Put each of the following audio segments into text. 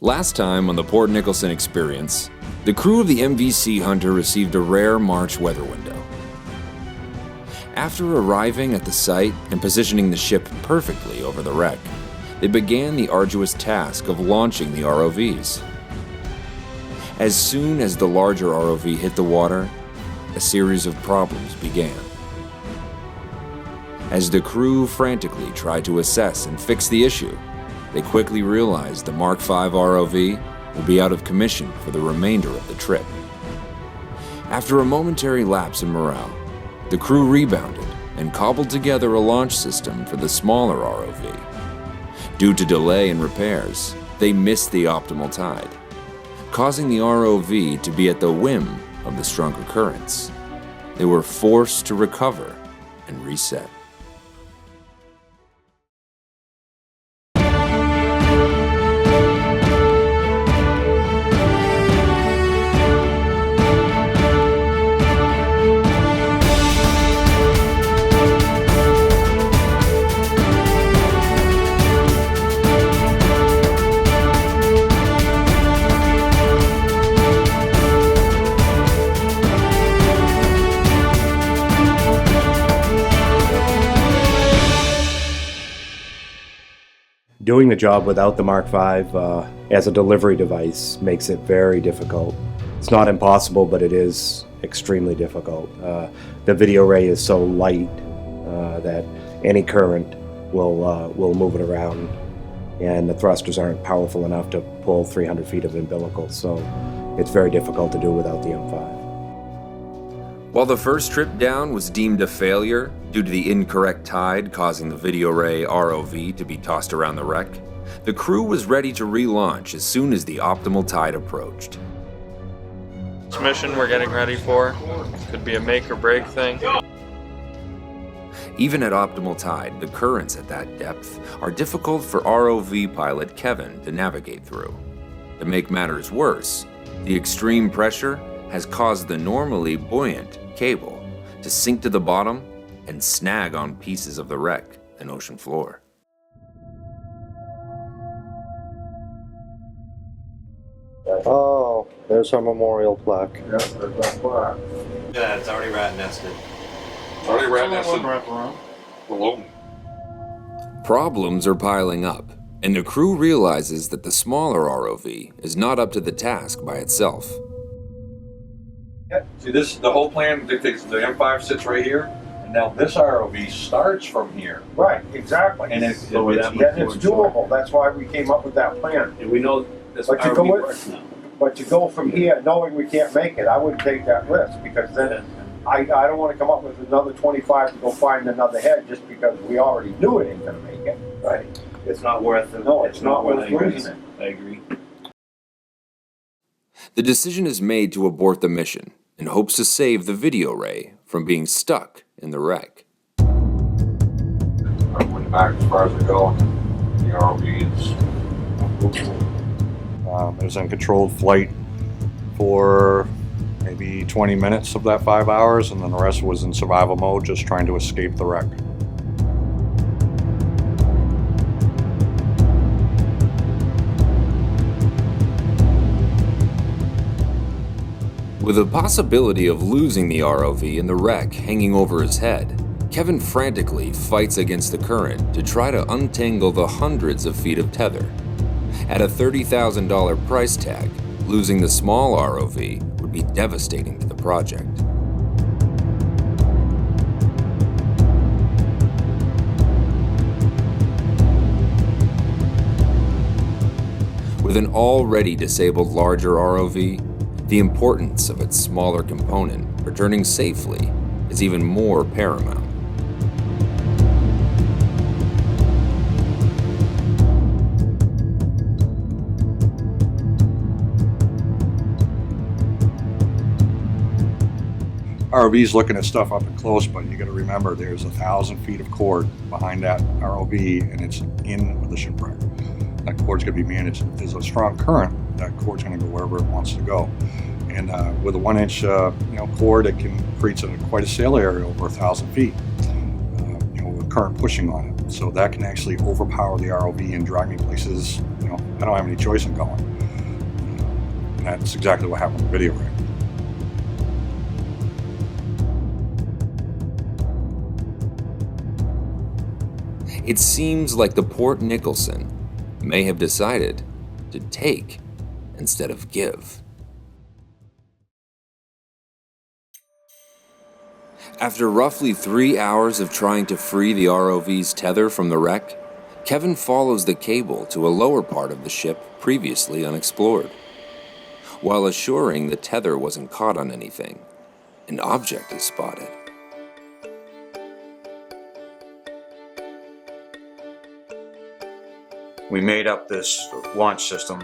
Last time on the Port Nicholson experience, the crew of the MVC Hunter received a rare March weather window. After arriving at the site and positioning the ship perfectly over the wreck, they began the arduous task of launching the ROVs. As soon as the larger ROV hit the water, a series of problems began. As the crew frantically tried to assess and fix the issue, they quickly realized the Mark V ROV will be out of commission for the remainder of the trip. After a momentary lapse in morale, the crew rebounded and cobbled together a launch system for the smaller ROV. Due to delay in repairs, they missed the optimal tide, causing the ROV to be at the whim of the stronger currents. They were forced to recover and reset. Doing the job without the Mark V as a delivery device makes it very difficult. It's not impossible, but it is extremely difficult. The video ray is so light that any current will move it around, and the thrusters aren't powerful enough to pull 300 feet of umbilical, so it's very difficult to do without the M5. While the first trip down was deemed a failure due to the incorrect tide causing the video ray ROV to be tossed around the wreck, the crew was ready to relaunch as soon as the optimal tide approached. This mission we're getting ready for could be a make or break thing. Even at optimal tide, the currents at that depth are difficult for ROV pilot Kevin to navigate through. To make matters worse, the extreme pressure has caused the normally buoyant cable to sink to the bottom and snag on pieces of the wreck and ocean floor. Oh, there's our memorial plaque. Yeah, there's that plaque. Yeah, it's already rat nested. It's already rat nested. Below. Problems are piling up, and the crew realizes that the smaller ROV is not up to the task by itself. See, this, the whole plan dictates the M5 sits right here, and now this ROV starts from here. Right, exactly. And it's doable. That's why we came up with that plan. And we know this But to ROV go with- works now. But to go from here, knowing we can't make it, I wouldn't take that risk, because then I don't want to come up with another 25 to go find another head just because we already knew it ain't gonna make it. Right. It's not worth it. No, it's not worth losing it. I agree. The decision is made to abort the mission in hopes to save the video ray from being stuck in the wreck. I went back as far as I go. The ROV is It was in controlled flight for maybe 20 minutes of that 5 hours, and then the rest was in survival mode, just trying to escape the wreck. With the possibility of losing the ROV and the wreck hanging over his head, Kevin frantically fights against the current to try to untangle the hundreds of feet of tether. At a $30,000 price tag, losing the small ROV would be devastating to the project. With an already disabled larger ROV, the importance of its smaller component returning safely is even more paramount. ROV's looking at stuff up and close, but you got to remember there's 1,000 feet of cord behind that ROV, and it's in with the shipwreck. That cord's going to be managed. If there's a strong current, that cord's going to go wherever it wants to go. And with a 1-inch cord, it can create quite a sail area over 1,000 feet, with current pushing on it. So that can actually overpower the ROV and drag me places, I don't have any choice in going. And that's exactly what happened with the video rig. It seems like the Port Nicholson may have decided to take instead of give. After roughly 3 hours of trying to free the ROV's tether from the wreck, Kevin follows the cable to a lower part of the ship previously unexplored. While assuring the tether wasn't caught on anything, an object is spotted. We made up this launch system.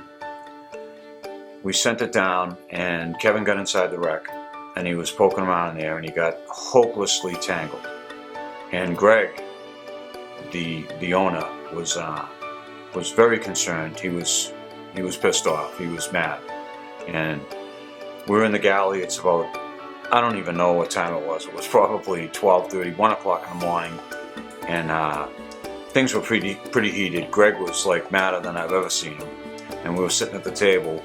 We sent it down, and Kevin got inside the wreck, and he was poking around in there, and he got hopelessly tangled. And Greg, the owner, was very concerned. He was pissed off. He was mad. And we're in the galley. It's about, I don't even know what time it was. It was probably 12:30, 1 o'clock in the morning, and things were pretty heated. Greg was like madder than I've ever seen him. And we were sitting at the table,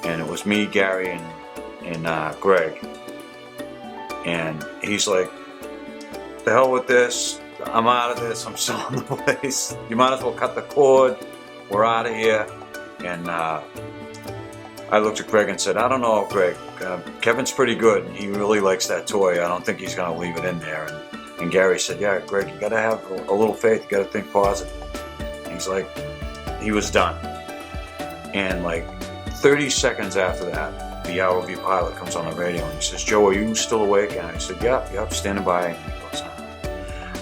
and it was me, Gary, and Greg. And he's like, "The hell with this. I'm out of this. I'm selling the place. You might as well cut the cord. We're out of here." And I looked at Greg and said, "I don't know, Greg. Kevin's pretty good. He really likes that toy. I don't think he's going to leave it in there." And Gary said, "Yeah, Greg, you got to have a little faith. You got to think positive." And he's like, he was done. And like 30 seconds after that, the ROV pilot comes on the radio and he says, "Joe, are you still awake?" And I said, Yep, standing by." And he goes,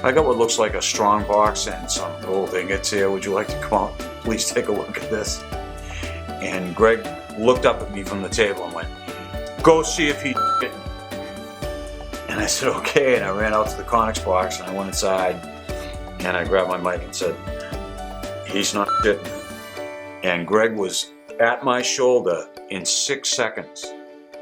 "I got what looks like a strong box and some gold ingots here. Would you like to come out? Please take a look at this." And Greg looked up at me from the table and went, "Go see if he did." And I said, "Okay." And I ran out to the Conex box and I went inside and I grabbed my mic and said, "He's not shitting." And Greg was at my shoulder in 6 seconds.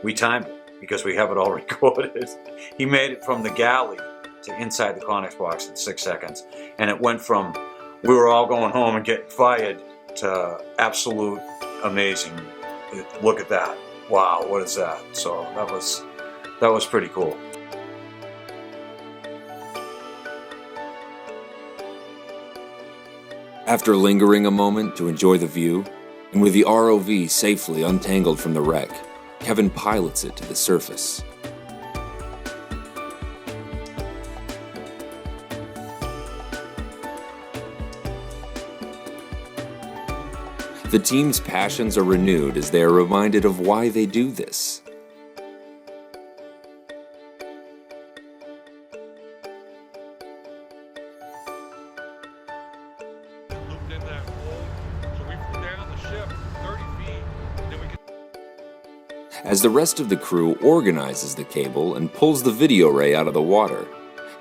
We timed it because we have it all recorded. He made it from the galley to inside the Conex box in 6 seconds. And it went from we were all going home and getting fired to absolute amazing. Look at that. Wow, what is that? So that was pretty cool. After lingering a moment to enjoy the view, and with the ROV safely untangled from the wreck, Kevin pilots it to the surface. The team's passions are renewed as they are reminded of why they do this. Looped in that hole, so we put down the ship 30 feet, then we could... As the rest of the crew organizes the cable and pulls the video ray out of the water,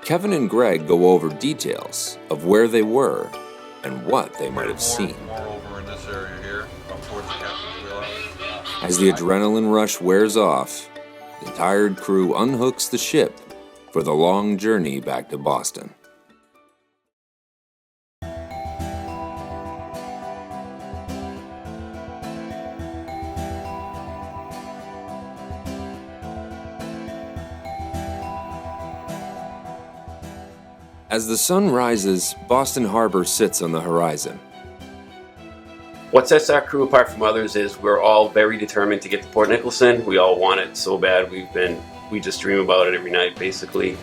Kevin and Greg go over details of where they were and what they might have seen. More over in this area here, up towards the captain's wheelhouse. As the adrenaline rush wears off, the tired crew unhooks the ship for the long journey back to Boston. As the sun rises, Boston Harbor sits on the horizon. What sets our crew apart from others is we're all very determined to get to Port Nicholson. We all want it so bad. We just dream about it every night, basically.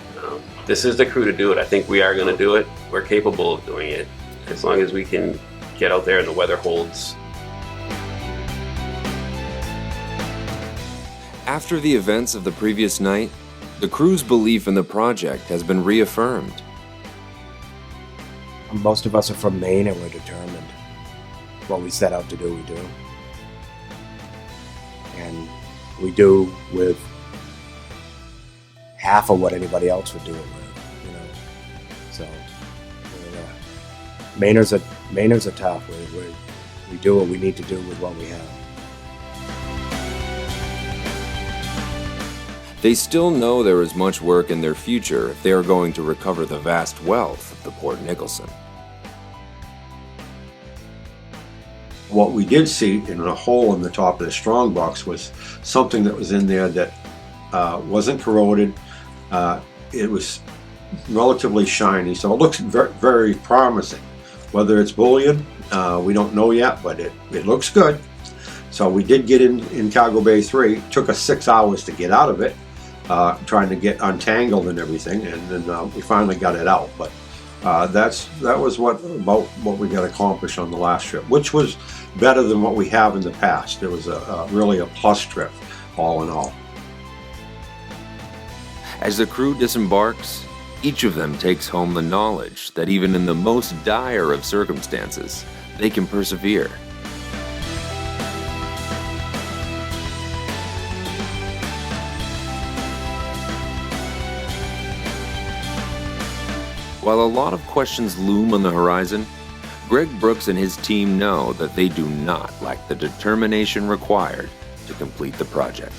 This is the crew to do it. I think we are going to do it. We're capable of doing it as long as we can get out there and the weather holds. After the events of the previous night, the crew's belief in the project has been reaffirmed. Most of us are from Maine and we're determined. What we set out to do, we do. And we do with half of what anybody else would do it with, you know. So, Mainers are tough. We do what we need to do with what we have. They still know there is much work in their future if they are going to recover the vast wealth of the Port Nicholson. What we did see in a hole in the top of the strong box was something that was in there that wasn't corroded. It was relatively shiny, so it looks very, very promising. Whether it's bullion, we don't know yet, but it looks good. So we did get in Cargo Bay 3. It took us 6 hours to get out of it, trying to get untangled and everything, and then we finally got it out. But that was what we got accomplished on the last trip, which was better than what we have in the past. It was really a plus trip, all in all. As the crew disembarks, each of them takes home the knowledge that even in the most dire of circumstances, they can persevere. While a lot of questions loom on the horizon, Greg Brooks and his team know that they do not lack the determination required to complete the project.